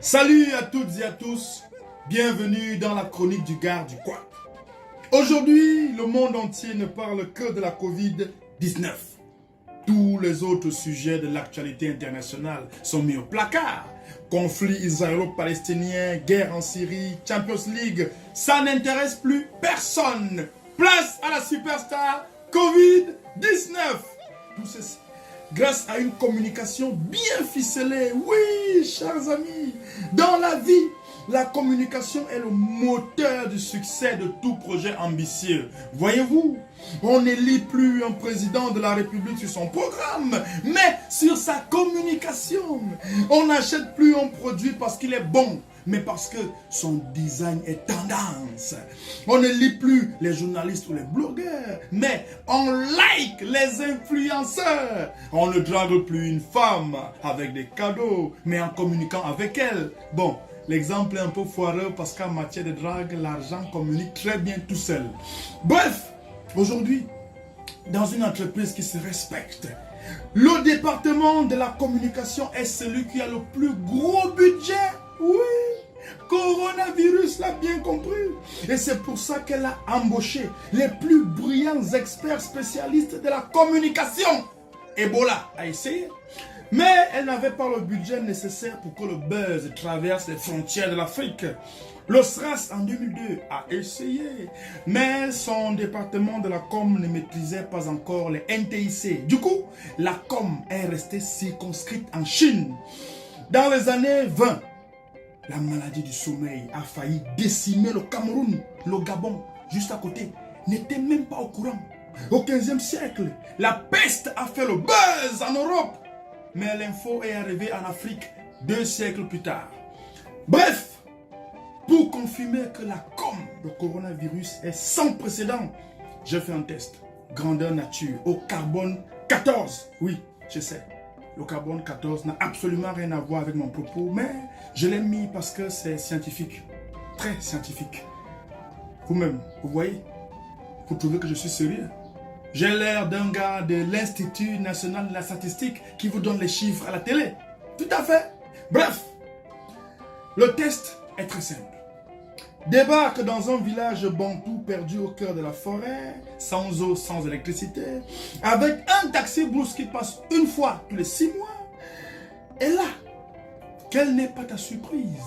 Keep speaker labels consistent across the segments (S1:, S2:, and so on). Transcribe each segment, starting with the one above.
S1: Salut à toutes et à tous, bienvenue dans la chronique du gars du Quad. Aujourd'hui, le monde entier ne parle que de la Covid-19. Tous les autres sujets de l'actualité internationale sont mis au placard. Conflit israélo-palestinien, guerre en Syrie, Champions League, ça n'intéresse plus personne. Place à la superstar Covid-19. Tout ceci grâce à une communication bien ficelée. Oui, chers amis, dans la vie, la communication est le moteur du succès de tout projet ambitieux. Voyez-vous, on n'élit plus un président de la République sur son programme, mais sur sa communication. On n'achète plus un produit parce qu'il est bon, mais parce que son design est tendance. On ne lit plus les journalistes ou les blogueurs, mais on like les influenceurs. On ne drague plus une femme avec des cadeaux, mais en communiquant avec elle. Bon, l'exemple est un peu foireux parce qu'en matière de drague, l'argent communique très bien tout seul. Bref, aujourd'hui, dans une entreprise qui se respecte, le département de la communication est celui qui a le plus gros budget. Oui, coronavirus l'a bien compris. Et c'est pour ça qu'elle a embauché les plus brillants experts spécialistes de la communication. Ebola a essayé, mais elle n'avait pas le budget nécessaire pour que le buzz traverse les frontières de l'Afrique. Le SRAS en 2002 a essayé, mais son département de la com ne maîtrisait pas encore les NTIC. Du coup, la com est restée circonscrite en Chine. Dans les années 20, la maladie du sommeil a failli décimer le Cameroun. Le Gabon, juste à côté, n'était même pas au courant. Au 15e siècle, la peste a fait le buzz en Europe. Mais l'info est arrivée en Afrique 2 siècles plus tard. Bref, pour confirmer que la com, le coronavirus, est sans précédent, j'ai fait un test. Grandeur nature, au carbone 14. Oui, je sais. Le carbone 14 n'a absolument rien à voir avec mon propos, mais je l'ai mis parce que c'est scientifique. Très scientifique. Vous-même, vous voyez? Vous trouvez que je suis sérieux? J'ai l'air d'un gars de l'Institut national de la statistique qui vous donne les chiffres à la télé. Tout à fait. Bref, le test est très simple. Débarque dans un village bantou perdu au cœur de la forêt, sans eau, sans électricité, avec un taxi brousse qui passe une fois tous les 6 mois. Et là, quelle n'est pas ta surprise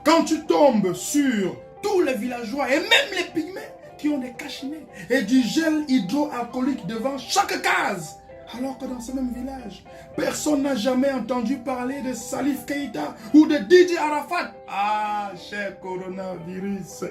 S1: quand tu tombes sur tous les villageois et même les pygmées qui ont des cachinets et du gel hydroalcoolique devant chaque case. Alors que dans ce même village, personne n'a jamais entendu parler de Salif Keïta ou de Didier Arafat. Ah, cher coronavirus,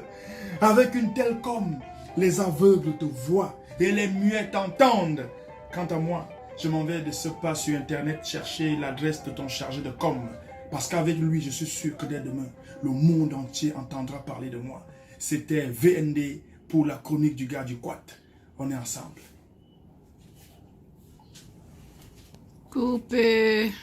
S1: avec une telle com, les aveugles te voient et les muets t'entendent. Quant à moi, je m'en vais de ce pas sur Internet chercher l'adresse de ton chargé de com. Parce qu'avec lui, je suis sûr que dès demain, le monde entier entendra parler de moi. C'était VND pour la chronique du gars du Quad. On est ensemble.
S2: Coupé.